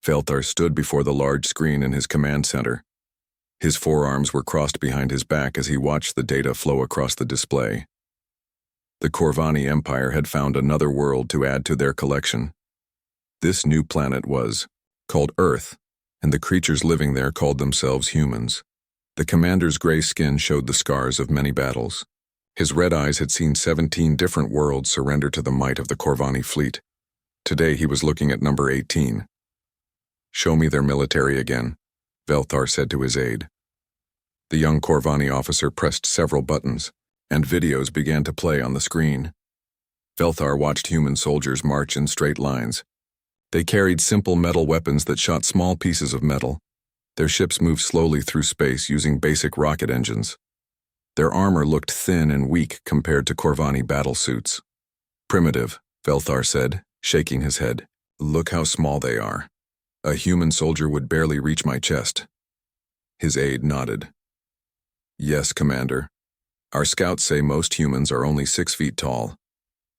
Velthar stood before the large screen in his command center. His forearms were crossed behind his back as he watched the data flow across the display. The Corvani Empire had found another world to add to their collection. This new planet was called Earth, and the creatures living there called themselves humans. The commander's gray skin showed the scars of many battles. His red eyes had seen 17 different worlds surrender to the might of the Corvani fleet. Today he was looking at number 18. "Show me their military again," Velthar said to his aide. The young Corvani officer pressed several buttons, and videos began to play on the screen. Velthar watched human soldiers march in straight lines. They carried simple metal weapons that shot small pieces of metal. Their ships moved slowly through space using basic rocket engines. Their armor looked thin and weak compared to Corvani battlesuits. "Primitive," Velthar said, shaking his head. "Look how small they are. A human soldier would barely reach my chest." His aide nodded. "Yes, Commander. Our scouts say most humans are only 6 feet tall.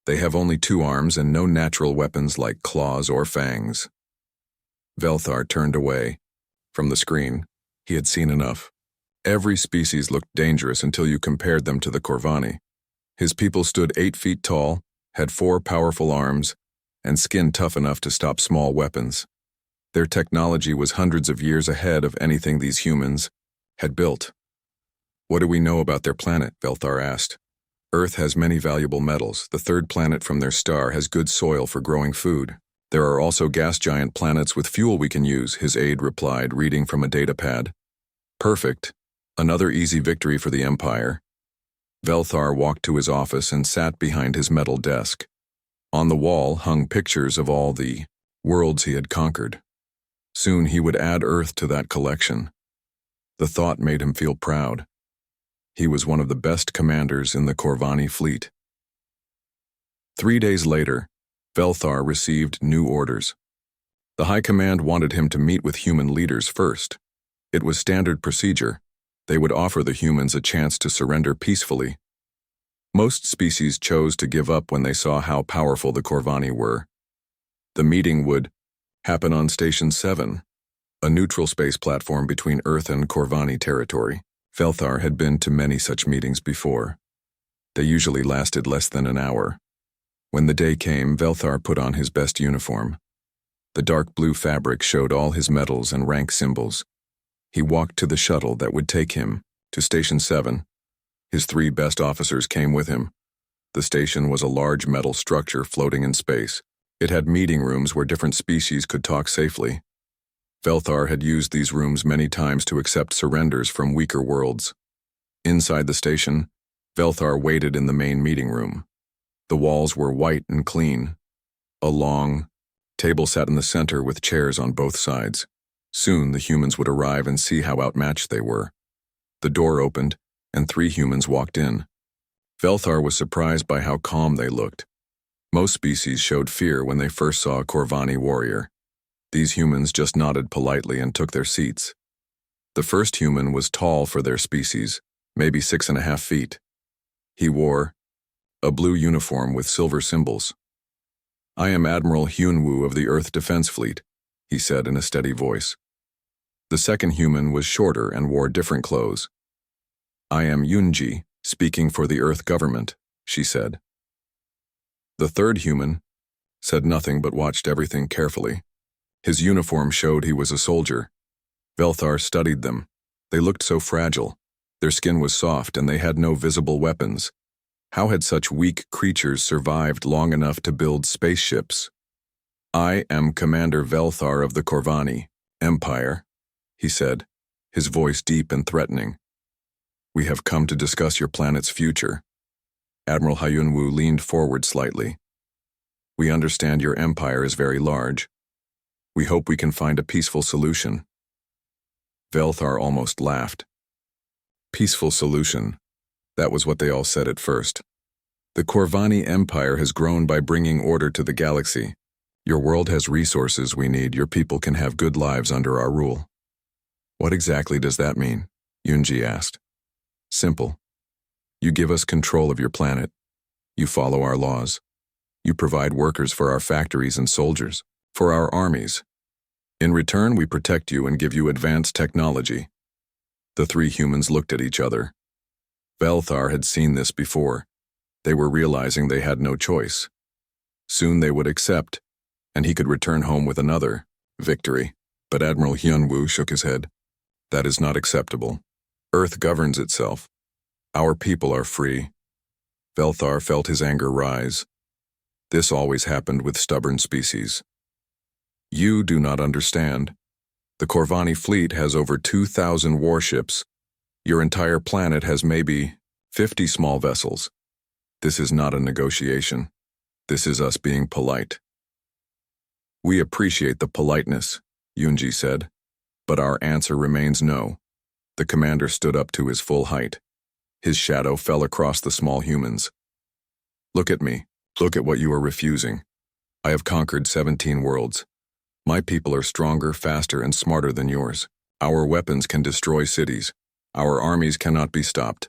They have only 2 arms and no natural weapons like claws or fangs." Velthar turned away. From the screen, he had seen enough. Every species looked dangerous until you compared them to the Corvani. His people stood 8 feet tall, had 4 powerful arms, and skin tough enough to stop small weapons. Their technology was hundreds of years ahead of anything these humans had built. "What do we know about their planet?" Velthar asked. "Earth has many valuable metals. The third planet from their star has good soil for growing food. There are also gas giant planets with fuel we can use," his aide replied, reading from a data pad. "Perfect. Another easy victory for the Empire." Velthar walked to his office and sat behind his metal desk. On the wall hung pictures of all the worlds he had conquered. Soon he would add Earth to that collection. The thought made him feel proud. He was one of the best commanders in the Corvani fleet. 3 days later, Velthar received new orders. The High Command wanted him to meet with human leaders first. It was standard procedure. They would offer the humans a chance to surrender peacefully. Most species chose to give up when they saw how powerful the Corvani were. The meeting would happen on Station 7, a neutral space platform between Earth and Corvani territory. Velthar had been to many such meetings before. They usually lasted less than an hour. When the day came, Velthar put on his best uniform. The dark blue fabric showed all his medals and rank symbols. He walked to the shuttle that would take him to Station 7. His 3 best officers came with him. The station was a large metal structure floating in space. It had meeting rooms where different species could talk safely. Velthar had used these rooms many times to accept surrenders from weaker worlds. Inside the station, Velthar waited in the main meeting room. The walls were white and clean. A long table sat in the center with chairs on both sides. Soon the humans would arrive and see how outmatched they were. The door opened, and 3 humans walked in. Velthar was surprised by how calm they looked. Most species showed fear when they first saw a Corvani warrior. These humans just nodded politely and took their seats. The first human was tall for their species, maybe 6.5 feet. He wore a blue uniform with silver symbols. "I am Admiral Hyunwoo of the Earth Defense Fleet," he said in a steady voice. The second human was shorter and wore different clothes. "I am Yunji, speaking for the Earth government," she said. The third human said nothing but watched everything carefully. His uniform showed he was a soldier. Velthar studied them. They looked so fragile. Their skin was soft and they had no visible weapons. How had such weak creatures survived long enough to build spaceships? "I am Commander Velthar of the Corvani Empire," he said, his voice deep and threatening. "We have come to discuss your planet's future." Admiral Hyunwoo leaned forward slightly. "We understand your empire is very large. We hope we can find a peaceful solution." Velthar almost laughed. Peaceful solution. That was what they all said at first. "The Corvani Empire has grown by bringing order to the galaxy. Your world has resources we need. Your people can have good lives under our rule." "What exactly does that mean?" Yunji asked. "Simple. You give us control of your planet. You follow our laws. You provide workers for our factories and soldiers, for our armies. In return, we protect you and give you advanced technology. The three humans looked at each other. Velthar had seen this before. They were realizing they had no choice. Soon they would accept, and he could return home with another victory. But Admiral Hyunwoo shook his head. That is not acceptable. Earth governs itself. Our people are free. Velthar felt his anger rise. This always happened with stubborn species. You do not understand. The Corvani fleet has over 2,000 warships. Your entire planet has maybe 50 small vessels. This is not a negotiation. This is us being polite. We appreciate the politeness, Yoonji said, but our answer remains no. The commander stood up to his full height. His shadow fell across the small humans. Look at me. Look at what you are refusing. I have conquered 17 worlds. My people are stronger, faster, and smarter than yours. Our weapons can destroy cities. Our armies cannot be stopped.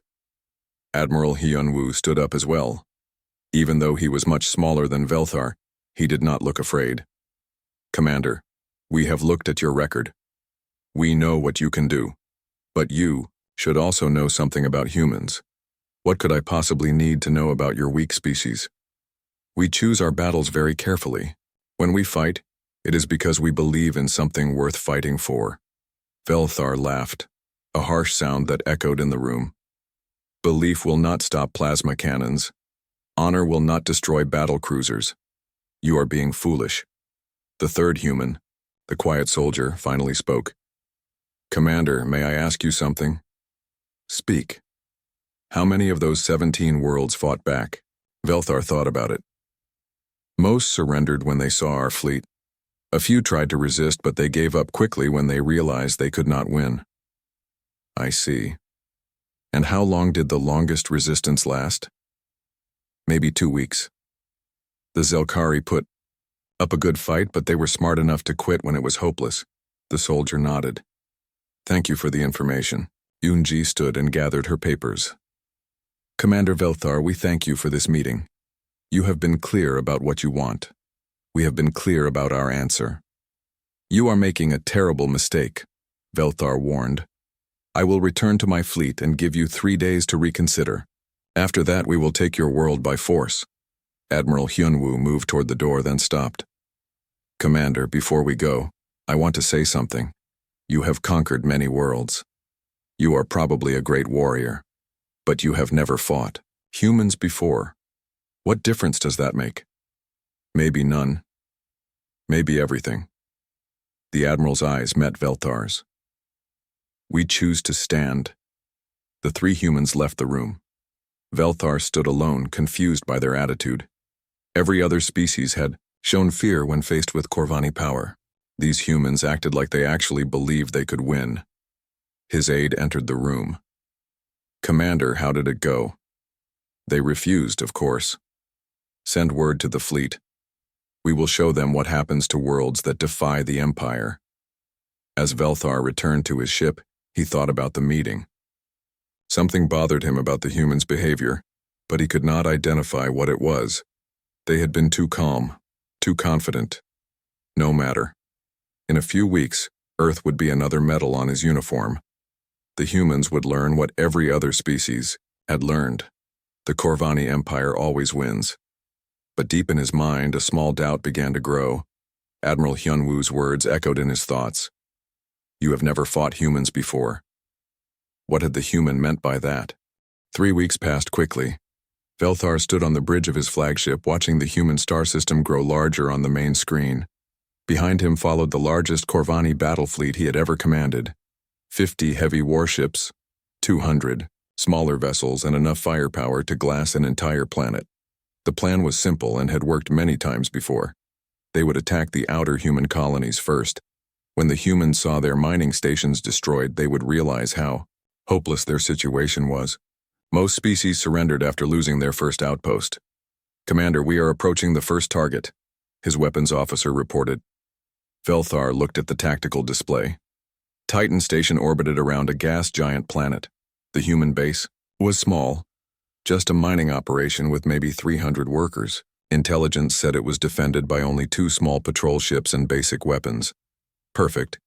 Admiral Hyunwoo stood up as well. Even though he was much smaller than Velthar, he did not look afraid. Commander, we have looked at your record. We know what you can do. But you should also know something about humans. What could I possibly need to know about your weak species? We choose our battles very carefully. When we fight, it is because we believe in something worth fighting for. Velthar laughed, a harsh sound that echoed in the room. Belief will not stop plasma cannons. Honor will not destroy battle cruisers. You are being foolish. The third human, the quiet soldier, finally spoke. Commander, may I ask you something? Speak. How many of those 17 worlds fought back? Velthar thought about it. Most surrendered when they saw our fleet. A few tried to resist, but they gave up quickly when they realized they could not win. I see. And how long did the longest resistance last? Maybe 2 weeks. The Zelkari put up a good fight, but they were smart enough to quit when it was hopeless. The soldier nodded. Thank you for the information. Yoonji stood and gathered her papers. Commander Velthar, we thank you for this meeting. You have been clear about what you want. We have been clear about our answer. You are making a terrible mistake, Velthar warned. I will return to my fleet and give you 3 days to reconsider. After that, we will take your world by force. Admiral Hyunwoo moved toward the door, then stopped. Commander, before we go, I want to say something. You have conquered many worlds. You are probably a great warrior, but you have never fought humans before. What difference does that make? Maybe none. Maybe everything. The Admiral's eyes met Velthar's. We choose to stand. The three humans left the room. Velthar stood alone, confused by their attitude. Every other species had shown fear when faced with Corvani power. These humans acted like they actually believed they could win. His aide entered the room. Commander, how did it go? They refused, of course. Send word to the fleet. We will show them what happens to worlds that defy the Empire. As Velthar returned to his ship, he thought about the meeting. Something bothered him about the humans' behavior, but he could not identify what it was. They had been too calm, too confident. No matter. In a few weeks, Earth would be another medal on his uniform. The humans would learn what every other species had learned. The Corvani Empire always wins. But deep in his mind, a small doubt began to grow. Admiral Hyunwoo's words echoed in his thoughts. You have never fought humans before. What had the human meant by that? 3 weeks passed quickly. Velthar stood on the bridge of his flagship, watching the human star system grow larger on the main screen. Behind him followed the largest Corvani battle fleet he had ever commanded. 50 heavy warships, 200 smaller vessels, and enough firepower to glass an entire planet. The plan was simple and had worked many times before. They would attack the outer human colonies first. When the humans saw their mining stations destroyed, they would realize how hopeless their situation was. Most species surrendered after losing their first outpost. Commander, we are approaching the first target, his weapons officer reported. Velthar looked at the tactical display. Titan Station orbited around a gas giant planet. The human base was small, just a mining operation with maybe 300 workers. Intelligence said it was defended by only 2 small patrol ships and basic weapons. Perfect.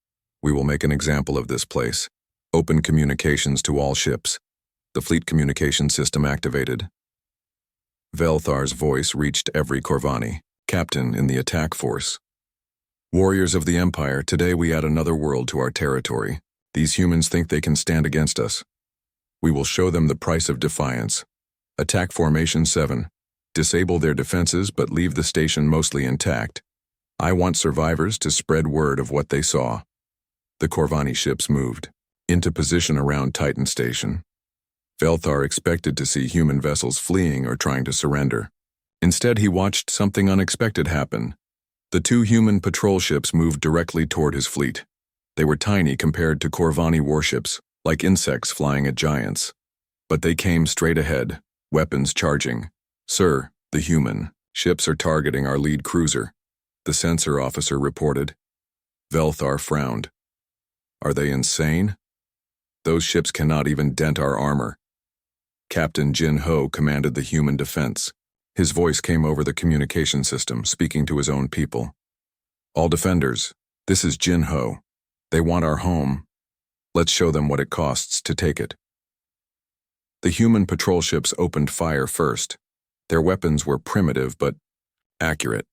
We will make an example of this place. Open communications to all ships. The fleet communication system activated. Velthar's voice reached every Corvani, captain in the attack force. Warriors of the Empire, today we add another world to our territory. These humans think they can stand against us. We will show them the price of defiance. Attack Formation 7. Disable their defenses but leave the station mostly intact. I want survivors to spread word of what they saw. The Corvani ships moved into position around Titan Station. Velthar expected to see human vessels fleeing or trying to surrender. Instead, he watched something unexpected happen. The two human patrol ships moved directly toward his fleet. They were tiny compared to Corvani warships, like insects flying at giants. But they came straight ahead, weapons charging. Sir, the human ships are targeting our lead cruiser, the sensor officer reported. Velthar frowned. Are they insane? Those ships cannot even dent our armor. Captain Jin Ho commanded the human defense. His voice came over the communication system, speaking to his own people. All defenders, this is Jin Ho. They want our home. Let's show them what it costs to take it. The human patrol ships opened fire first. Their weapons were primitive but accurate.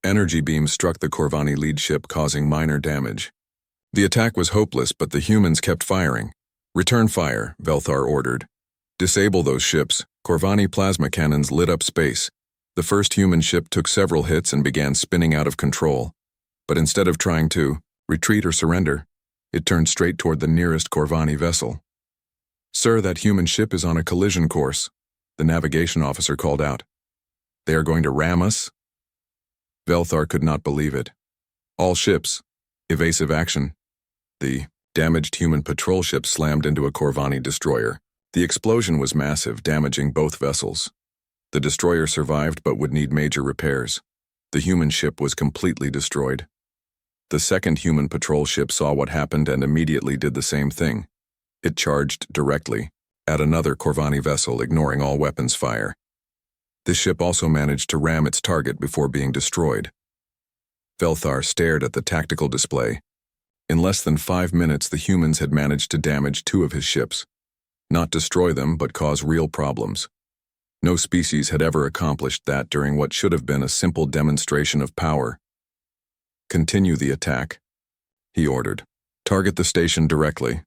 Energy beams struck the Corvani lead ship, causing minor damage. The attack was hopeless, but the humans kept firing. Return fire, Velthar ordered. Disable those ships. Corvani plasma cannons lit up space. The first human ship took several hits and began spinning out of control. But instead of trying to retreat or surrender, it turned straight toward the nearest Corvani vessel. Sir, that human ship is on a collision course, the navigation officer called out. They are going to ram us? Velthar could not believe it. All ships, evasive action. The damaged human patrol ship slammed into a Corvani destroyer. The explosion was massive, damaging both vessels. The destroyer survived but would need major repairs. The human ship was completely destroyed. The second human patrol ship saw what happened and immediately did the same thing. It charged directly at another Corvani vessel, ignoring all weapons fire. This ship also managed to ram its target before being destroyed. Velthar stared at the tactical display. In less than 5 minutes, the humans had managed to damage 2 of his ships. Not destroy them, but cause real problems. No species had ever accomplished that during what should have been a simple demonstration of power. Continue the attack, he ordered. Target the station directly.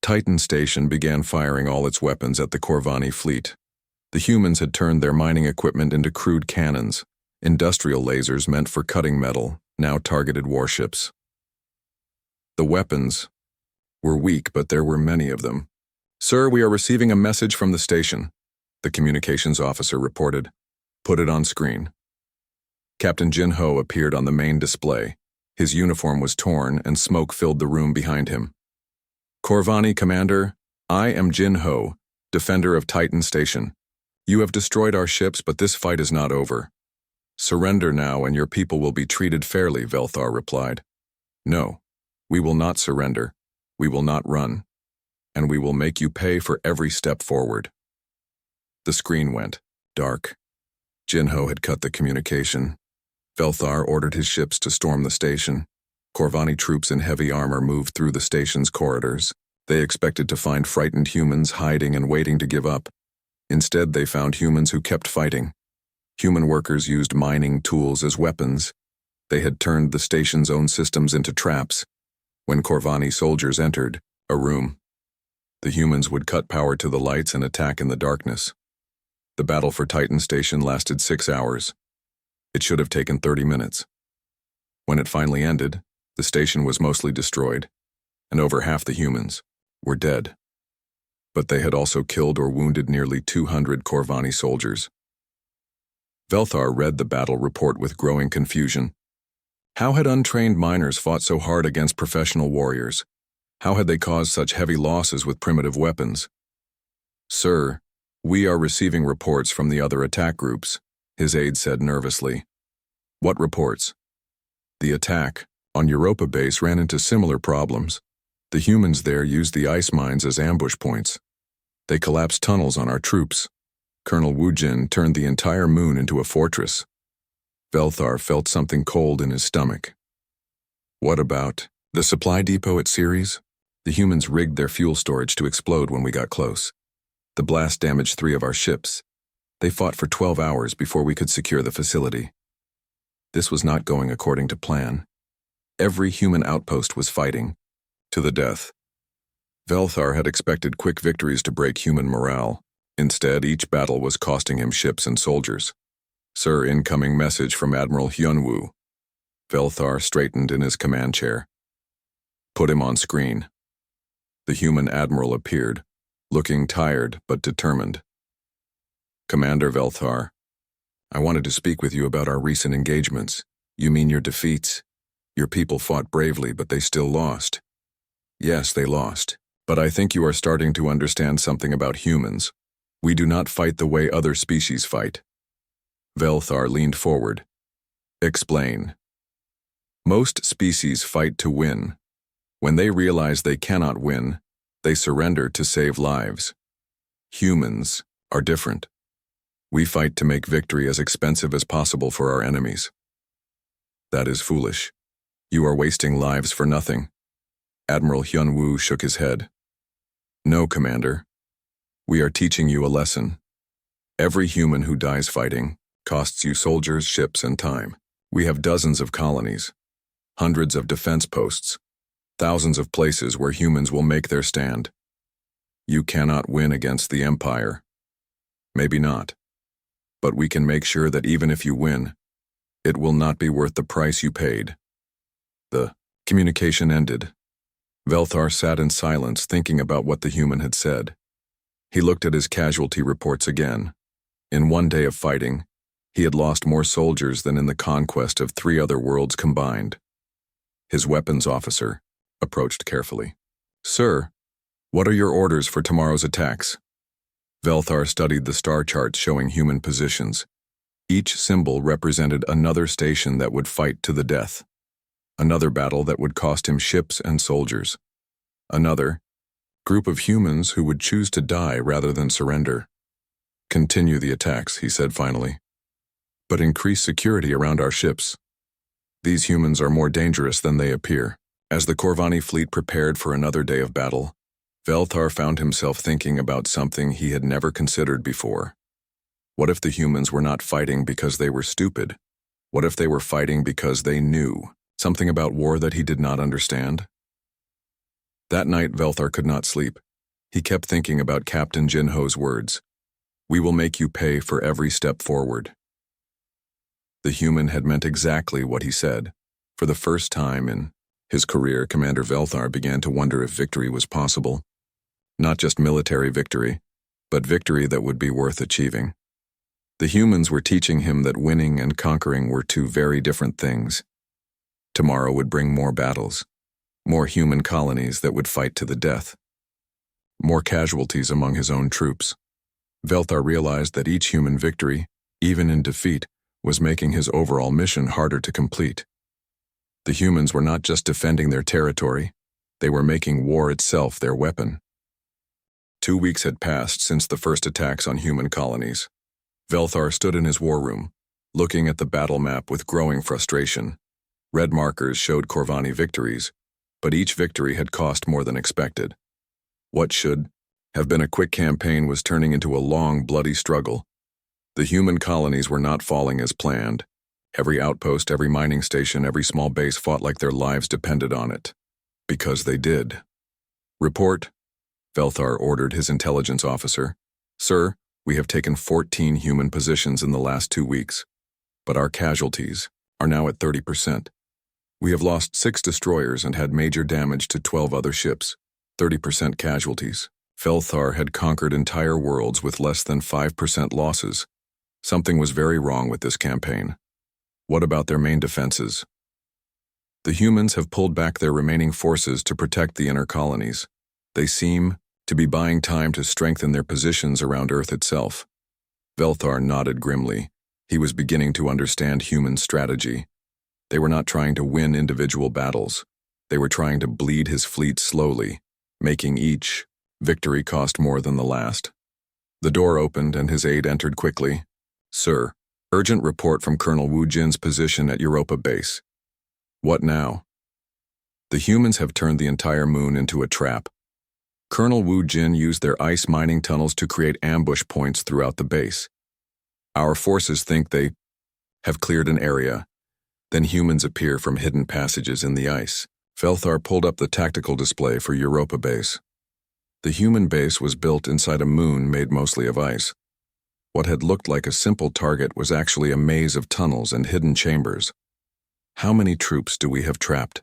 Titan Station began firing all its weapons at the Corvani fleet. The humans had turned their mining equipment into crude cannons. Industrial lasers meant for cutting metal now targeted warships. The weapons were weak, but there were many of them. Sir, we are receiving a message from the station, the communications officer reported. Put it on screen. Captain Jin Ho appeared on the main display. His uniform was torn and smoke filled the room behind him. Corvani Commander, I am Jin Ho, defender of Titan Station. You have destroyed our ships, but this fight is not over. Surrender now and your people will be treated fairly, Velthar replied. No, we will not surrender. We will not run. And we will make you pay for every step forward. The screen went dark. Jin Ho had cut the communication. Velthar ordered his ships to storm the station. Corvani troops in heavy armor moved through the station's corridors. They expected to find frightened humans hiding and waiting to give up. Instead, they found humans who kept fighting. Human workers used mining tools as weapons. They had turned the station's own systems into traps. When Corvani soldiers entered a room, the humans would cut power to the lights and attack in the darkness. The battle for Titan Station lasted 6 hours. It should have taken 30 minutes. When it finally ended, the station was mostly destroyed, and over half the humans were dead. But they had also killed or wounded nearly 200 Corvani soldiers. Velthar read the battle report with growing confusion. How had untrained miners fought so hard against professional warriors? How had they caused such heavy losses with primitive weapons? Sir, we are receiving reports from the other attack groups, his aide said nervously. What reports? The attack on Europa base ran into similar problems. The humans there used the ice mines as ambush points. They collapsed tunnels on our troops. Colonel Wu Jin turned the entire moon into a fortress. Velthar felt something cold in his stomach. What about the supply depot at Ceres? The humans rigged their fuel storage to explode when we got close. The blast damaged 3 of our ships. They fought for 12 hours before we could secure the facility. This was not going according to plan. Every human outpost was fighting, to the death. Velthar had expected quick victories to break human morale. Instead, each battle was costing him ships and soldiers. Sir, incoming message from Admiral Hyunwoo. Velthar straightened in his command chair. Put him on screen. The human admiral appeared, looking tired but determined. Commander Velthar, I wanted to speak with you about our recent engagements. You mean your defeats? Your people fought bravely, but they still lost. Yes, they lost. But I think you are starting to understand something about humans. We do not fight the way other species fight. Velthar leaned forward. Explain. Most species fight to win. When they realize they cannot win, they surrender to save lives. Humans are different. We fight to make victory as expensive as possible for our enemies. That is foolish. You are wasting lives for nothing. Admiral Hyunwoo shook his head. No, Commander. We are teaching you a lesson. Every human who dies fighting costs you soldiers, ships, and time. We have dozens of colonies, hundreds of defense posts, thousands of places where humans will make their stand. You cannot win against the Empire. Maybe not. But we can make sure that even if you win, it will not be worth the price you paid. The communication ended. Velthar sat in silence, thinking about what the human had said. He looked at his casualty reports again. In 1 day of fighting, he had lost more soldiers than in the conquest of 3 other worlds combined. His weapons officer approached carefully. Sir, what are your orders for tomorrow's attacks? Velthar studied the star charts showing human positions. Each symbol represented another station that would fight to the death. Another battle that would cost him ships and soldiers. Another group of humans who would choose to die rather than surrender. Continue the attacks, he said finally. But increase security around our ships. These humans are more dangerous than they appear. As the Corvani fleet prepared for another day of battle, Velthar found himself thinking about something he had never considered before. What if the humans were not fighting because they were stupid? What if they were fighting because they knew something about war that he did not understand? That night, Velthar could not sleep. He kept thinking about Captain Jinho's words. We will make you pay for every step forward. The human had meant exactly what he said. For the first time in his career, Commander Velthar began to wonder if victory was possible. Not just military victory, but victory that would be worth achieving. The humans were teaching him that winning and conquering were 2 very different things. Tomorrow would bring more battles, more human colonies that would fight to the death, more casualties among his own troops. Velthar realized that each human victory, even in defeat, was making his overall mission harder to complete. The humans were not just defending their territory, they were making war itself their weapon. 2 weeks had passed since the first attacks on human colonies. Velthar stood in his war room, looking at the battle map with growing frustration. Red markers showed Corvani victories, but each victory had cost more than expected. What should have been a quick campaign was turning into a long, bloody struggle. The human colonies were not falling as planned. Every outpost, every mining station, every small base fought like their lives depended on it. Because they did. Report, Velthar ordered his intelligence officer. Sir, we have taken 14 human positions in the last 2 weeks, but our casualties are now at 30%. We have lost 6 destroyers and had major damage to 12 other ships, 30% casualties. Velthar had conquered entire worlds with less than 5% losses. Something was very wrong with this campaign. What about their main defenses? The humans have pulled back their remaining forces to protect the inner colonies. They seem to be buying time to strengthen their positions around Earth itself. Velthar nodded grimly. He was beginning to understand human strategy. They were not trying to win individual battles. They were trying to bleed his fleet slowly, making each victory cost more than the last. The door opened and his aide entered quickly. Sir, urgent report from Colonel Wu Jin's position at Europa Base. What now? The humans have turned the entire moon into a trap. Colonel Wu Jin used their ice mining tunnels to create ambush points throughout the base. Our forces think they have cleared an area. Then humans appear from hidden passages in the ice. Felthar pulled up the tactical display for Europa base. The human base was built inside a moon made mostly of ice. What had looked like a simple target was actually a maze of tunnels and hidden chambers. How many troops do we have trapped?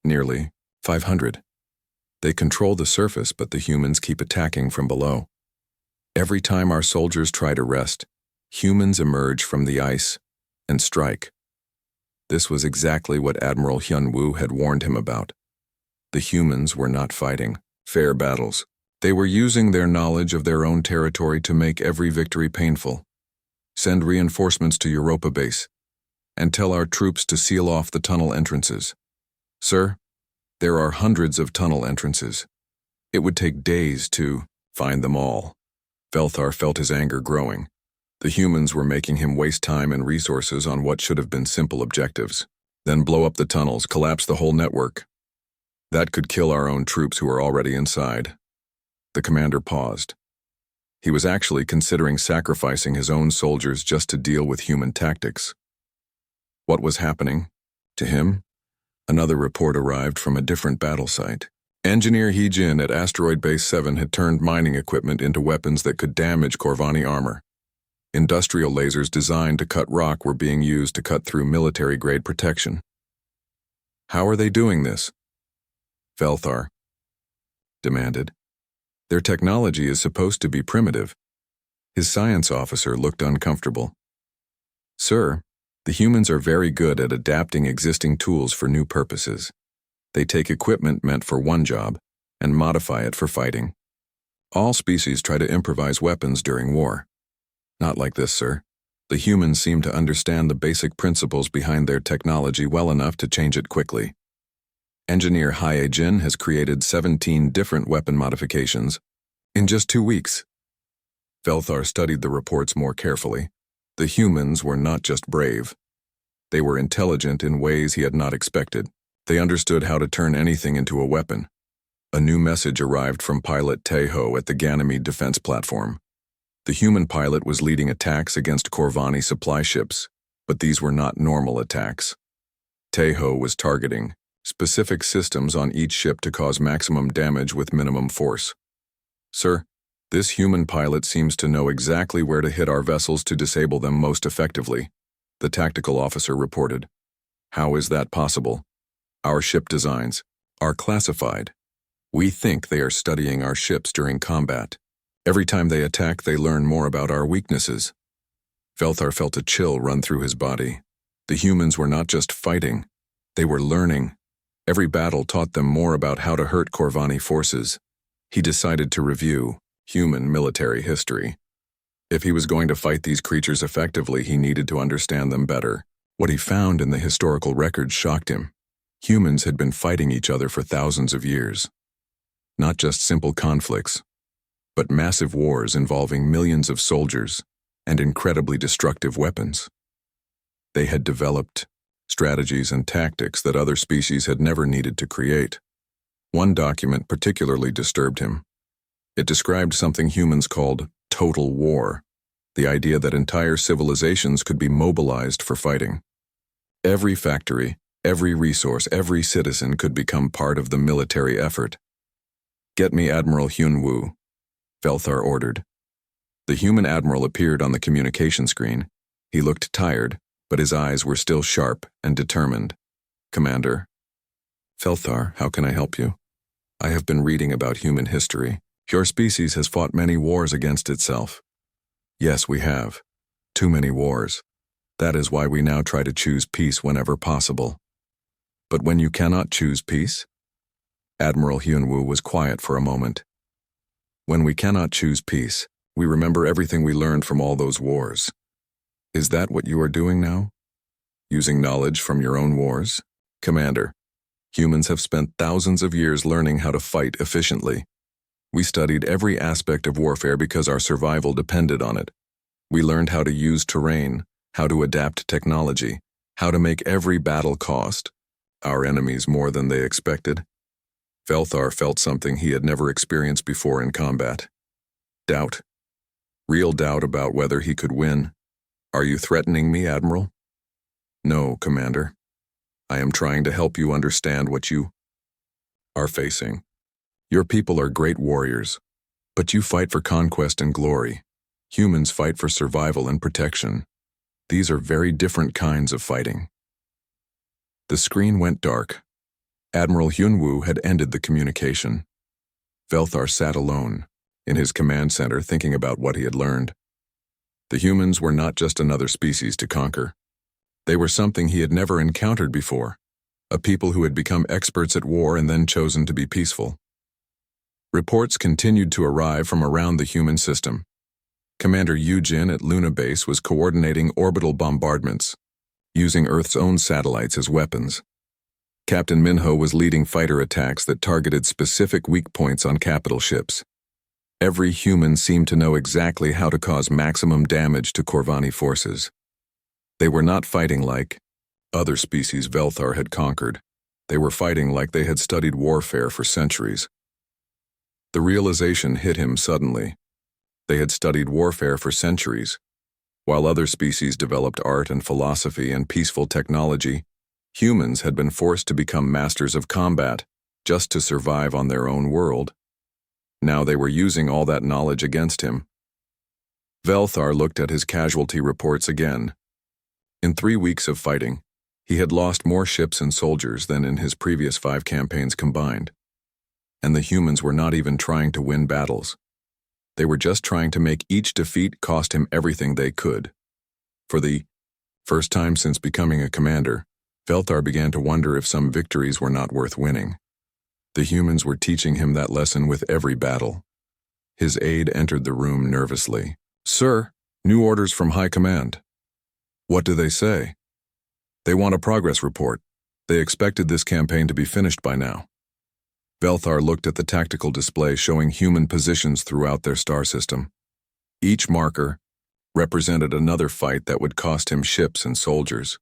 Nearly 500. They control the surface, but the humans keep attacking from below. Every time our soldiers try to rest, humans emerge from the ice and strike. This was exactly what Admiral Hyun Woo had warned him about. The humans were not fighting fair battles. They were using their knowledge of their own territory to make every victory painful. Send reinforcements to Europa base, and tell our troops to seal off the tunnel entrances. Sir, there are hundreds of tunnel entrances. It would take days to find them all. Felthar felt his anger growing. The humans were making him waste time and resources on what should have been simple objectives. Then blow up the tunnels, collapse the whole network. That could kill our own troops who are already inside. The commander paused. He was actually considering sacrificing his own soldiers just to deal with human tactics. What was happening? To him, another report arrived from a different battle site. Engineer Hee Jin at Asteroid Base 7 had turned mining equipment into weapons that could damage Corvani armor. Industrial lasers designed to cut rock were being used to cut through military-grade protection. How are they doing this? Felthar demanded. Their technology is supposed to be primitive. His science officer looked uncomfortable. Sir, the humans are very good at adapting existing tools for new purposes. They take equipment meant for one job and modify it for fighting. All species try to improvise weapons during war. Not like this, sir. The humans seem to understand the basic principles behind their technology well enough to change it quickly. Engineer Hae Jin has created 17 different weapon modifications in just 2 weeks. Felthar studied the reports more carefully. The humans were not just brave. They were intelligent in ways he had not expected. They understood how to turn anything into a weapon. A new message arrived from pilot Taeho at the Ganymede defense platform. The human pilot was leading attacks against Corvani supply ships, but these were not normal attacks. Taeho was targeting specific systems on each ship to cause maximum damage with minimum force. Sir, this human pilot seems to know exactly where to hit our vessels to disable them most effectively, the tactical officer reported. How is that possible? Our ship designs are classified. We think they are studying our ships during combat. Every time they attack, they learn more about our weaknesses. Felthar felt a chill run through his body. The humans were not just fighting, they were learning. Every battle taught them more about how to hurt Corvani forces. He decided to review human military history. If he was going to fight these creatures effectively, he needed to understand them better. What he found in the historical records shocked him. Humans had been fighting each other for thousands of years. Not just simple conflicts, but massive wars involving millions of soldiers and incredibly destructive weapons. They had developed strategies and tactics that other species had never needed to create. One document particularly disturbed him. It described something humans called total war, the idea that entire civilizations could be mobilized for fighting. Every factory, every resource, every citizen could become part of the military effort. Get me Admiral Hyun Woo, Felthar ordered. The human admiral appeared on the communication screen. He looked tired, but his eyes were still sharp and determined. Commander. Felthar, how can I help you? I have been reading about human history. Your species has fought many wars against itself. Yes, we have. Too many wars. That is why we now try to choose peace whenever possible. But when you cannot choose peace? Admiral Hyunwoo was quiet for a moment. When we cannot choose peace, we remember everything we learned from all those wars. Is that what you are doing now? Using knowledge from your own wars? Commander, humans have spent thousands of years learning how to fight efficiently. We studied every aspect of warfare because our survival depended on it. We learned how to use terrain, how to adapt technology, how to make every battle cost our enemies more than they expected. Velthar felt something he had never experienced before in combat. Doubt. Real doubt about whether he could win. Are you threatening me, Admiral? No, Commander. I am trying to help you understand what you are facing. Your people are great warriors, but you fight for conquest and glory. Humans fight for survival and protection. These are very different kinds of fighting. The screen went dark. Admiral Hyunwoo had ended the communication. Velthar sat alone, in his command center, thinking about what he had learned. The humans were not just another species to conquer. They were something he had never encountered before, a people who had become experts at war and then chosen to be peaceful. Reports continued to arrive from around the human system. Commander Yujin at Luna Base was coordinating orbital bombardments, using Earth's own satellites as weapons. Captain Minho was leading fighter attacks that targeted specific weak points on capital ships. Every human seemed to know exactly how to cause maximum damage to Corvani forces. They were not fighting like other species Velthar had conquered. They were fighting like they had studied warfare for centuries. The realization hit him suddenly. They had studied warfare for centuries. While other species developed art and philosophy and peaceful technology, humans had been forced to become masters of combat just to survive on their own world. Now they were using all that knowledge against him. Velthar looked at his casualty reports again. In 3 weeks of fighting, he had lost more ships and soldiers than in his previous 5 campaigns combined. And the humans were not even trying to win battles. They were just trying to make each defeat cost him everything they could. For the first time since becoming a commander, Velthar began to wonder if some victories were not worth winning. The humans were teaching him that lesson with every battle. His aide entered the room nervously. "Sir, new orders from High Command." "What do they say?" "They want a progress report. They expected this campaign to be finished by now." Velthar looked at the tactical display showing human positions throughout their star system. Each marker represented another fight that would cost him ships and soldiers.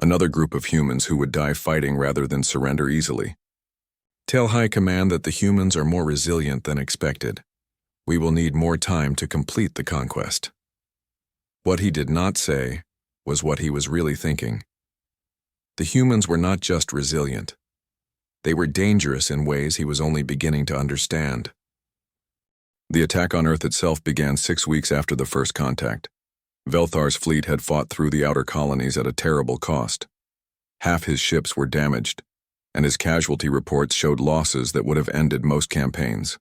Another group of humans who would die fighting rather than surrender easily. "Tell High Command that the humans are more resilient than expected. We will need more time to complete the conquest." What he did not say was what he was really thinking. The humans were not just resilient. They were dangerous in ways he was only beginning to understand. The attack on Earth itself began 6 weeks after the first contact. Velthar's fleet had fought through the outer colonies at a terrible cost. Half his ships were damaged, and his casualty reports showed losses that would have ended most campaigns.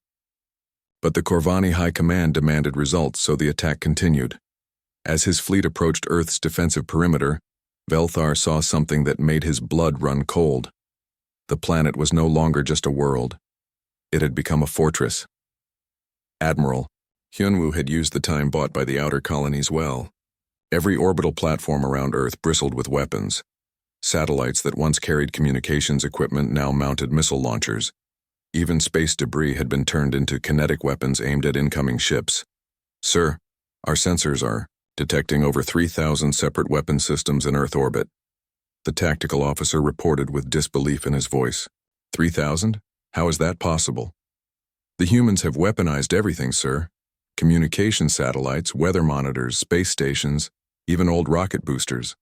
But the Corvani High Command demanded results, so the attack continued. As his fleet approached Earth's defensive perimeter, Velthar saw something that made his blood run cold. The planet was no longer just a world. It had become a fortress. Admiral Hyunwoo had used the time bought by the outer colonies well. Every orbital platform around Earth bristled with weapons. Satellites that once carried communications equipment now mounted missile launchers. Even space debris had been turned into kinetic weapons aimed at incoming ships. "Sir, our sensors are detecting over 3,000 separate weapon systems in Earth orbit." The tactical officer reported with disbelief in his voice. 3,000? How is that possible? "The humans have weaponized everything, sir. Communication satellites, weather monitors, space stations, even old rocket boosters.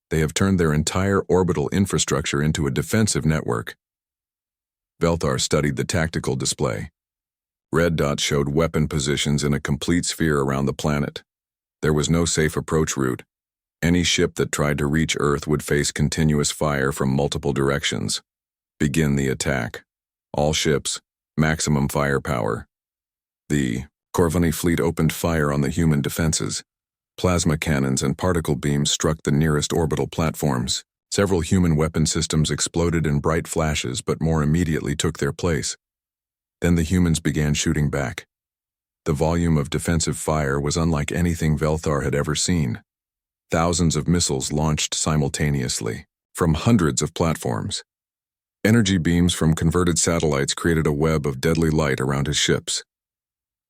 They have turned their entire orbital infrastructure into a defensive network." Velthar studied the tactical display. Red dots showed weapon positions in a complete sphere around the planet. There was no safe approach route. Any ship that tried to reach Earth would face continuous fire from multiple directions. Begin the attack. All ships, maximum firepower. The Corvani fleet opened fire on the human defenses. Plasma cannons and particle beams struck the nearest orbital platforms. Several human weapon systems exploded in bright flashes, but more immediately took their place. Then the humans began shooting back. The volume of defensive fire was unlike anything Velthar had ever seen. Thousands of missiles launched simultaneously, from hundreds of platforms. Energy beams from converted satellites created a web of deadly light around his ships.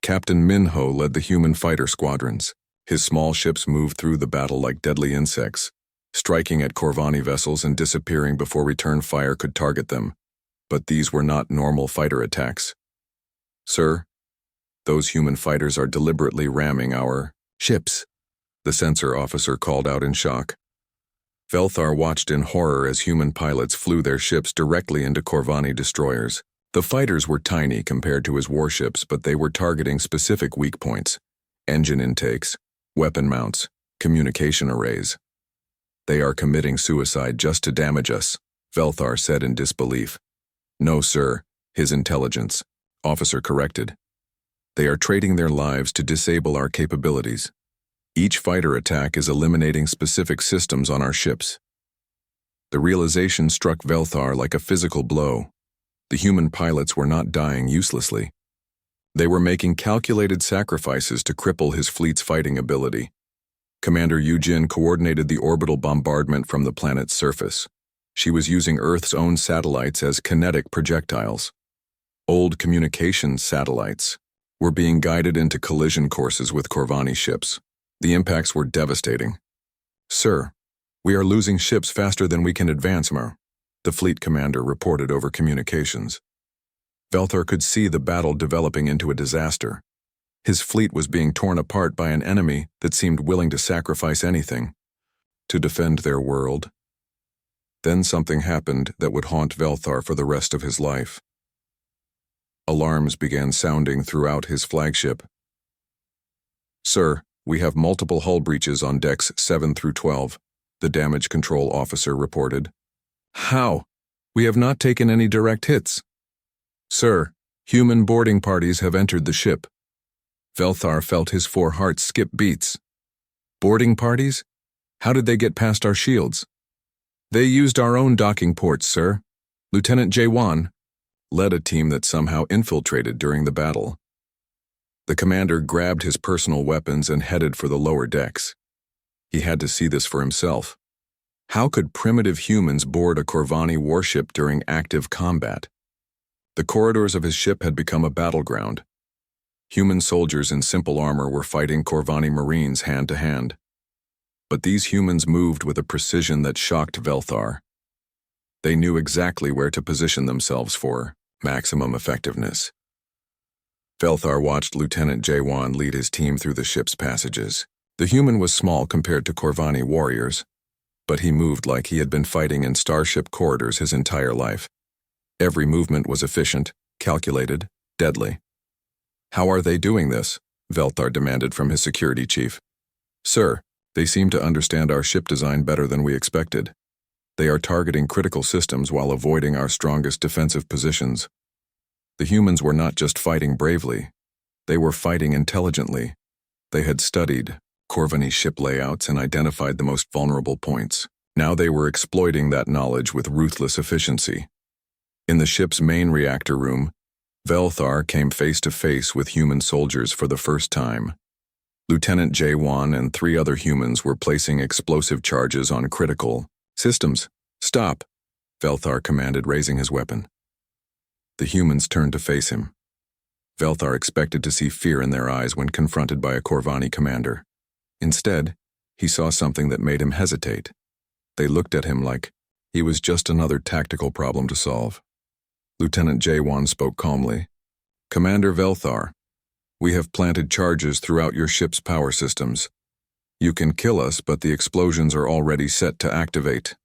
Captain Minho led the human fighter squadrons. His small ships moved through the battle like deadly insects. striking at Corvani vessels and disappearing before return fire could target them. But these were not normal fighter attacks. "Sir, those human fighters are deliberately ramming our ships," the sensor officer called out in shock. Velthar watched in horror as human pilots flew their ships directly into Corvani destroyers. The fighters were tiny compared to his warships, but they were targeting specific weak points: engine intakes, weapon mounts, communication arrays. "They are committing suicide just to damage us," Velthar said in disbelief. "No, sir," his intelligence officer corrected. "They are trading their lives to disable our capabilities. Each fighter attack is eliminating specific systems on our ships." The realization struck Velthar like a physical blow. The human pilots were not dying uselessly. They were making calculated sacrifices to cripple his fleet's fighting ability. Commander Yujin coordinated the orbital bombardment from the planet's surface. She was using Earth's own satellites as kinetic projectiles. Old communications satellites were being guided into collision courses with Corvani ships. The impacts were devastating. "Sir, we are losing ships faster than we can advance them," the fleet commander reported over communications. Velthar could see the battle developing into a disaster. His fleet was being torn apart by an enemy that seemed willing to sacrifice anything to defend their world. Then something happened that would haunt Velthar for the rest of his life. Alarms began sounding throughout his flagship. "Sir, we have multiple hull breaches on decks 7 through 12, the damage control officer reported. "How? We have not taken any direct hits." "Sir, human boarding parties have entered the ship." Velthar felt his 4 hearts skip beats. "Boarding parties? How did they get past our shields?" "They used our own docking ports, sir. Lieutenant Jawan led a team that somehow infiltrated during the battle." The commander grabbed his personal weapons and headed for the lower decks. He had to see this for himself. How could primitive humans board a Corvani warship during active combat? The corridors of his ship had become a battleground. Human soldiers in simple armor were fighting Corvani Marines hand to hand. But these humans moved with a precision that shocked Velthar. They knew exactly where to position themselves for maximum effectiveness. Velthar watched Lieutenant Jawan lead his team through the ship's passages. The human was small compared to Corvani warriors, but he moved like he had been fighting in starship corridors his entire life. Every movement was efficient, calculated, deadly. "How are they doing this?" Velthar demanded from his security chief. "Sir, they seem to understand our ship design better than we expected. They are targeting critical systems while avoiding our strongest defensive positions." The humans were not just fighting bravely. They were fighting intelligently. They had studied Corvani ship layouts and identified the most vulnerable points. Now they were exploiting that knowledge with ruthless efficiency. In the ship's main reactor room, Velthar came face to face with human soldiers for the first time. Lieutenant Jawan and 3 other humans were placing explosive charges on critical systems. "Stop," Velthar commanded, raising his weapon. The humans turned to face him. Velthar expected to see fear in their eyes when confronted by a Corvani commander. Instead, he saw something that made him hesitate. They looked at him like he was just another tactical problem to solve. Lieutenant Jawan spoke calmly. "Commander Velthar, we have planted charges throughout your ship's power systems. You can kill us, but the explosions are already set to activate."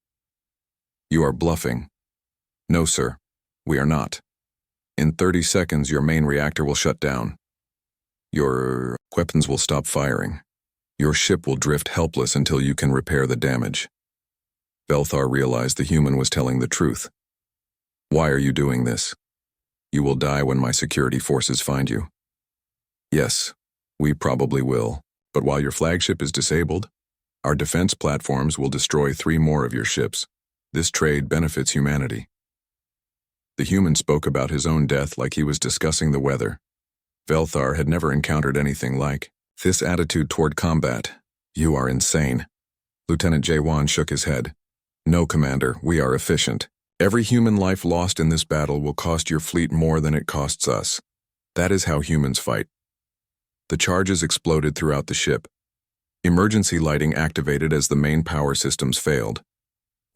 "You are bluffing." "No, sir, we are not. In 30 seconds, your main reactor will shut down. Your weapons will stop firing. Your ship will drift helpless until you can repair the damage." Velthar realized the human was telling the truth. "Why are you doing this? You will die when my security forces find you." "Yes, we probably will. But while your flagship is disabled, our defense platforms will destroy 3 more of your ships. This trade benefits humanity." The human spoke about his own death like he was discussing the weather. Velthar had never encountered anything like this attitude toward combat. "You are insane." Lieutenant Jawan shook his head. "No, Commander, we are efficient. Every human life lost in this battle will cost your fleet more than it costs us. That is how humans fight." The charges exploded throughout the ship. Emergency lighting activated as the main power systems failed.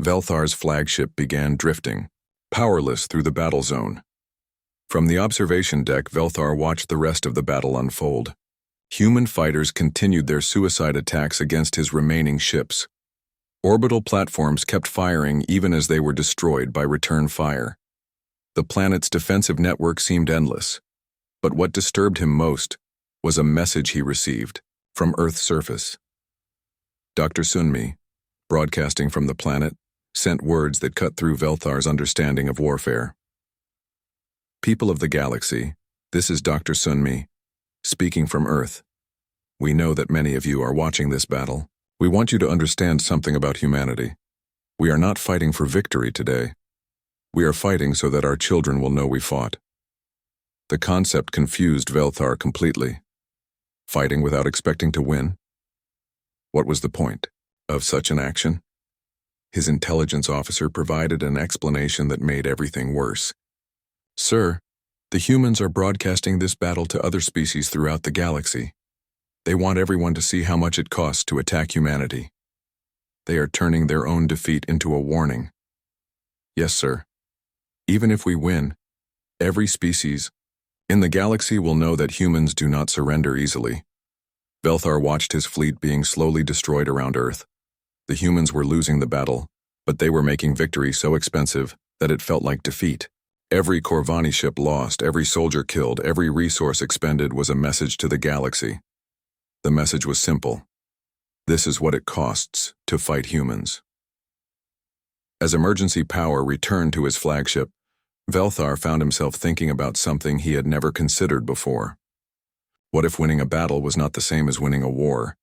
Velthar's flagship began drifting, powerless through the battle zone. From the observation deck, Velthar watched the rest of the battle unfold. Human fighters continued their suicide attacks against his remaining ships. Orbital platforms kept firing even as they were destroyed by return fire. The planet's defensive network seemed endless. But what disturbed him most was a message he received from Earth's surface. Dr. Sunmi, broadcasting from the planet, sent words that cut through Velthar's understanding of warfare. People of the galaxy, this is Dr. Sunmi, speaking from Earth. We know that many of you are watching this battle. We want you to understand something about humanity. We are not fighting for victory today. We are fighting so that our children will know we fought. The concept confused Velthar completely. Fighting without expecting to win? What was the point of such an action? His intelligence officer provided an explanation that made everything worse. Sir, the humans are broadcasting this battle to other species throughout the galaxy. They want everyone to see how much it costs to attack humanity. They are turning their own defeat into a warning. Yes, sir. Even if we win, every species in the galaxy will know that humans do not surrender easily. Velthar watched his fleet being slowly destroyed around Earth. The humans were losing the battle, but they were making victory so expensive that it felt like defeat. Every Corvani ship lost, every soldier killed, every resource expended was a message to the galaxy. The message was simple. This is what it costs to fight humans. As emergency power returned to his flagship, Velthar found himself thinking about something he had never considered before. What if winning a battle was not the same as winning a war?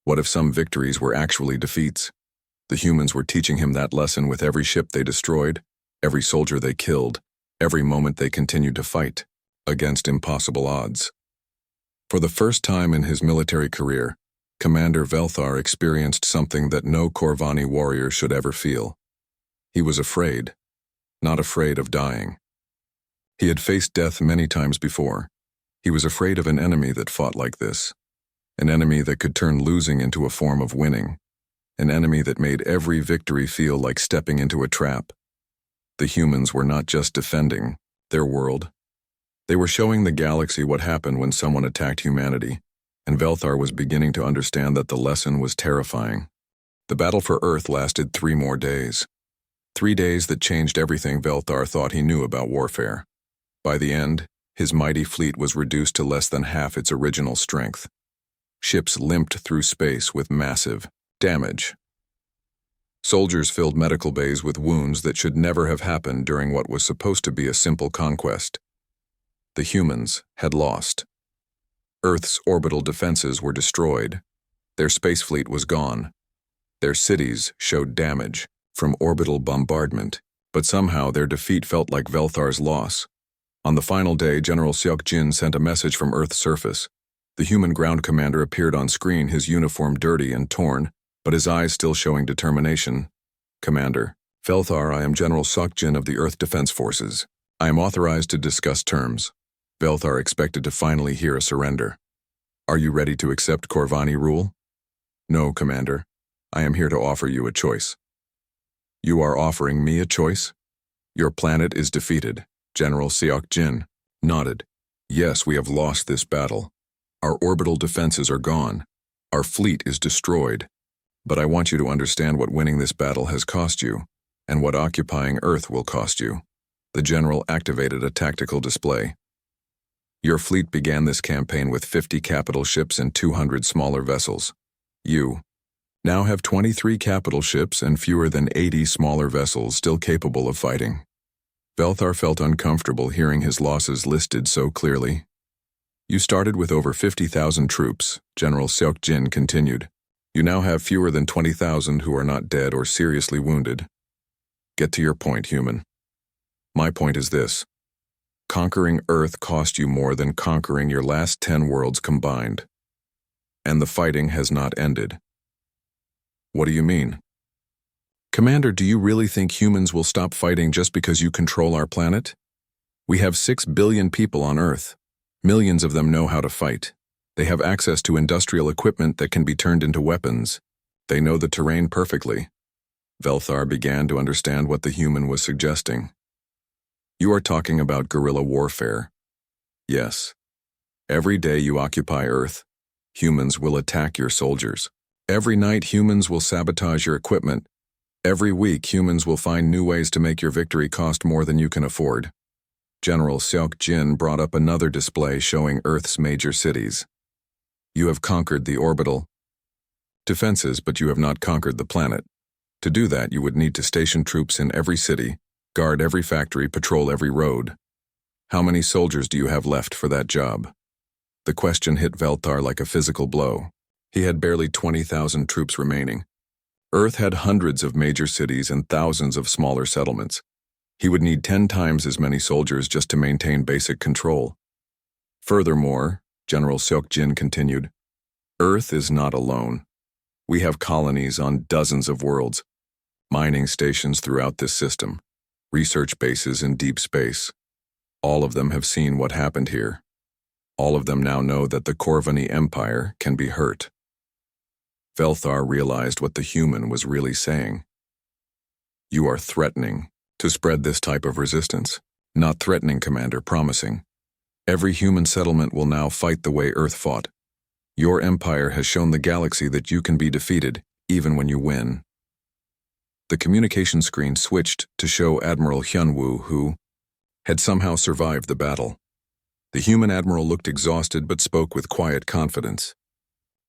What if some victories were actually defeats? The humans were teaching him that lesson with every ship they destroyed, every soldier they killed, every moment they continued to fight, against impossible odds. For the first time in his military career, Commander Velthar experienced something that no Corvani warrior should ever feel. He was afraid, not afraid of dying. He had faced death many times before. He was afraid of an enemy that fought like this, an enemy that could turn losing into a form of winning, an enemy that made every victory feel like stepping into a trap. The humans were not just defending their world. They were showing the galaxy what happened when someone attacked humanity, and Velthar was beginning to understand that the lesson was terrifying. The battle for Earth lasted 3 more days. 3 days that changed everything Velthar thought he knew about warfare. By the end, his mighty fleet was reduced to less than half its original strength. Ships limped through space with massive damage. Soldiers filled medical bays with wounds that should never have happened during what was supposed to be a simple conquest. The humans had lost. Earth's orbital defenses were destroyed. Their space fleet was gone. Their cities showed damage from orbital bombardment, but somehow their defeat felt like Velthar's loss. On the final day, General Seok-jin sent a message from Earth's surface. The human ground commander appeared on screen, his uniform dirty and torn, but his eyes still showing determination. Commander, Velthar, I am General Seok-jin of the Earth Defense Forces. I am authorized to discuss terms. Velthar expected to finally hear a surrender. Are you ready to accept Corvani rule? No, Commander. I am here to offer you a choice. You are offering me a choice? Your planet is defeated. General Seok-jin nodded. Yes, we have lost this battle. Our orbital defenses are gone. Our fleet is destroyed. But I want you to understand what winning this battle has cost you, and what occupying Earth will cost you. The general activated a tactical display. Your fleet began this campaign with 50 capital ships and 200 smaller vessels. You now have 23 capital ships and fewer than 80 smaller vessels still capable of fighting. Velthar felt uncomfortable hearing his losses listed so clearly. You started with over 50,000 troops, General Seok-jin continued. You now have fewer than 20,000 who are not dead or seriously wounded. Get to your point, human. My point is this. Conquering Earth cost you more than conquering your last 10 worlds combined. And the fighting has not ended. What do you mean? Commander, do you really think humans will stop fighting just because you control our planet? We have 6 billion people on Earth. Millions of them know how to fight. They have access to industrial equipment that can be turned into weapons. They know the terrain perfectly. Velthar began to understand what the human was suggesting. You are talking about guerrilla warfare. Yes. Every day you occupy Earth, humans will attack your soldiers. Every night humans will sabotage your equipment. Every week humans will find new ways to make your victory cost more than you can afford. General Seok Jin brought up another display showing Earth's major cities. You have conquered the orbital defenses, but you have not conquered the planet. To do that, you would need to station troops in every city, guard every factory, patrol every road. How many soldiers do you have left for that job? The question hit Velthar like a physical blow. He had barely 20,000 troops remaining. Earth had hundreds of major cities and thousands of smaller settlements. He would need 10 times as many soldiers just to maintain basic control. Furthermore, General Seokjin continued, Earth is not alone. We have colonies on dozens of worlds, mining stations throughout this system, research bases in deep space. All of them have seen what happened here. All of them now know that the Corvani Empire can be hurt. Velthar realized what the human was really saying. You are threatening to spread this type of resistance. Not threatening, Commander, promising. Every human settlement will now fight the way Earth fought. Your empire has shown the galaxy that you can be defeated, even when you win. The communication screen switched to show Admiral Hyunwoo, who had somehow survived the battle. The human admiral looked exhausted but spoke with quiet confidence.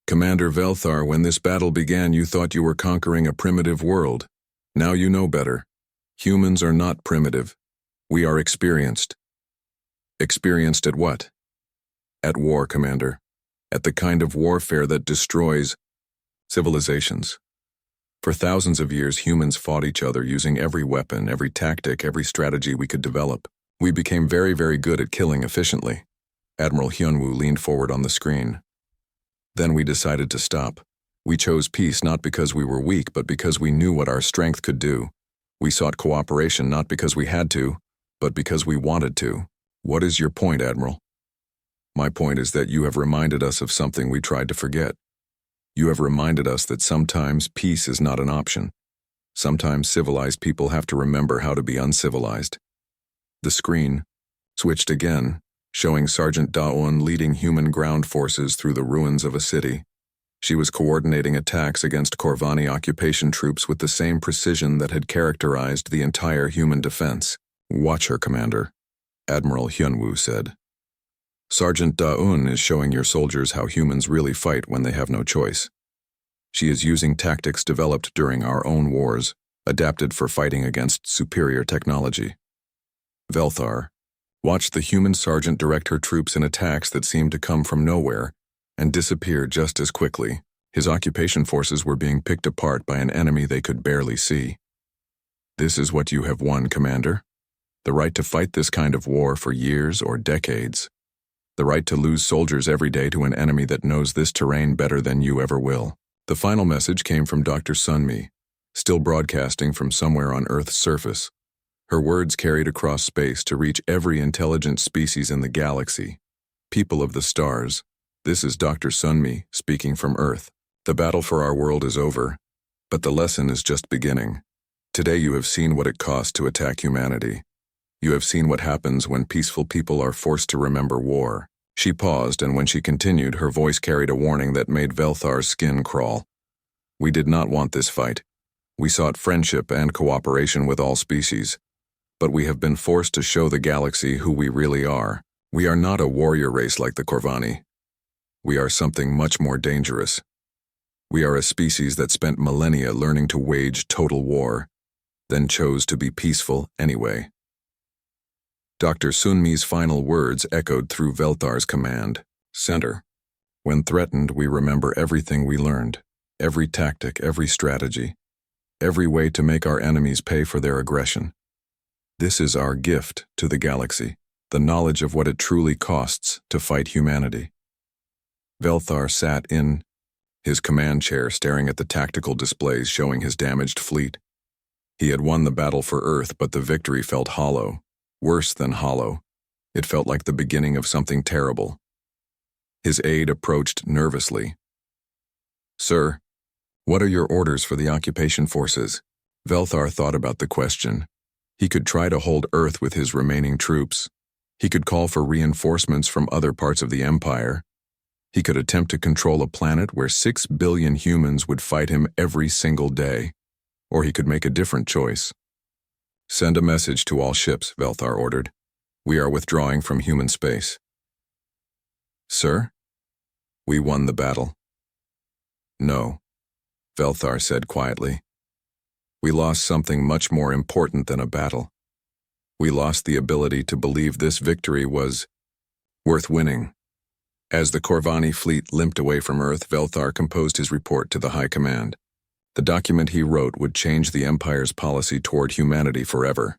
Commander Velthar, when this battle began, you thought you were conquering a primitive world. Now you know better. Humans are not primitive. We are experienced. Experienced at what? At war, Commander. At the kind of warfare that destroys civilizations. For thousands of years, humans fought each other using every weapon, every tactic, every strategy we could develop. We became very, very good at killing efficiently. Admiral Hyunwoo leaned forward on the screen. Then we decided to stop. We chose peace not because we were weak, but because we knew what our strength could do. We sought cooperation not because we had to, but because we wanted to. What is your point, Admiral? My point is that you have reminded us of something we tried to forget. You have reminded us that sometimes peace is not an option. Sometimes civilized people have to remember how to be uncivilized. The screen switched again, showing Sergeant Da-eun leading human ground forces through the ruins of a city. She was coordinating attacks against Corvani occupation troops with the same precision that had characterized the entire human defense. Watch her, Commander, Admiral Hyunwoo said. Sergeant Da-eun is showing your soldiers how humans really fight when they have no choice. She is using tactics developed during our own wars, adapted for fighting against superior technology. Velthar watched the human sergeant direct her troops in attacks that seemed to come from nowhere and disappear just as quickly. His occupation forces were being picked apart by an enemy they could barely see. This is what you have won, Commander. The right to fight this kind of war for years or decades. The right to lose soldiers every day to an enemy that knows this terrain better than you ever will. The final message came from Dr. Sunmi, still broadcasting from somewhere on Earth's surface. Her words carried across space to reach every intelligent species in the galaxy. People of the stars, this is Dr. Sunmi speaking from Earth. The battle for our world is over, but the lesson is just beginning. Today you have seen what it costs to attack humanity. You have seen what happens when peaceful people are forced to remember war. She paused, and when she continued, her voice carried a warning that made Velthar's skin crawl. We did not want this fight. We sought friendship and cooperation with all species. But we have been forced to show the galaxy who we really are. We are not a warrior race like the Corvani. We are something much more dangerous. We are a species that spent millennia learning to wage total war, then chose to be peaceful anyway. Dr. Sunmi's final words echoed through Velthar's command center. When threatened, we remember everything we learned, every tactic, every strategy, every way to make our enemies pay for their aggression. This is our gift to the galaxy, the knowledge of what it truly costs to fight humanity. Velthar sat in his command chair, staring at the tactical displays showing his damaged fleet. He had won the battle for Earth, but the victory felt hollow. Worse than hollow. It felt like the beginning of something terrible. His aide approached nervously. "Sir, what are your orders for the occupation forces?" Velthar thought about the question. He could try to hold Earth with his remaining troops. He could call for reinforcements from other parts of the Empire. He could attempt to control a planet where 6 billion humans would fight him every single day. Or he could make a different choice. "Send a message to all ships," Velthar ordered. "We are withdrawing from human space." "Sir? We won the battle." "No," Velthar said quietly. "We lost something much more important than a battle. We lost the ability to believe this victory was worth winning." As the Corvani fleet limped away from Earth, Velthar composed his report to the High Command. The document he wrote would change the Empire's policy toward humanity forever.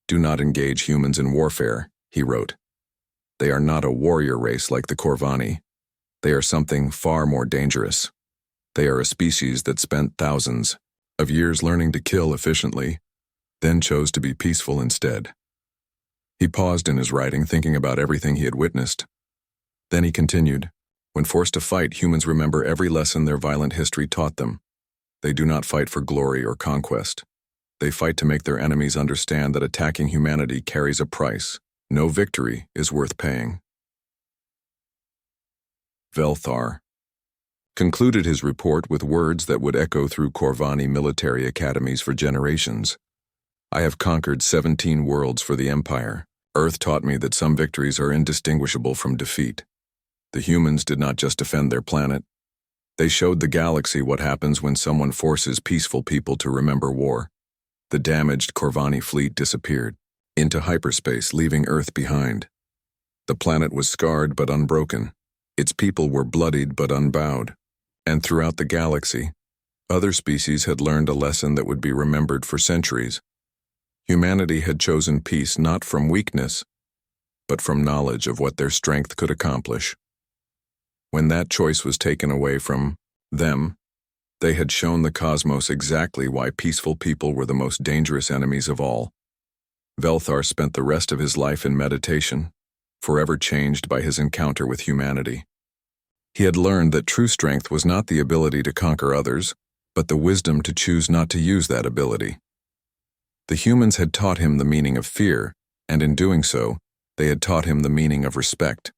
"Do not engage humans in warfare," he wrote. "They are not a warrior race like the Corvani. They are something far more dangerous. They are a species that spent thousands of years learning to kill efficiently, then chose to be peaceful instead." He paused in his writing, thinking about everything he had witnessed. Then he continued, "When forced to fight, humans remember every lesson their violent history taught them. They do not fight for glory or conquest. They fight to make their enemies understand that attacking humanity carries a price. No victory is worth paying." Velthar concluded his report with words that would echo through Corvani military academies for generations. "I have conquered 17 worlds for the Empire. Earth taught me that some victories are indistinguishable from defeat. The humans did not just defend their planet. They showed the galaxy what happens when someone forces peaceful people to remember war." The damaged Corvani fleet disappeared into hyperspace, leaving Earth behind. The planet was scarred but unbroken. Its people were bloodied but unbowed. And throughout the galaxy, other species had learned a lesson that would be remembered for centuries. Humanity had chosen peace not from weakness, but from knowledge of what their strength could accomplish. When that choice was taken away from them, they had shown the cosmos exactly why peaceful people were the most dangerous enemies of all. Velthar spent the rest of his life in meditation, forever changed by his encounter with humanity. He had learned that true strength was not the ability to conquer others, but the wisdom to choose not to use that ability. The humans had taught him the meaning of fear, and in doing so, they had taught him the meaning of respect.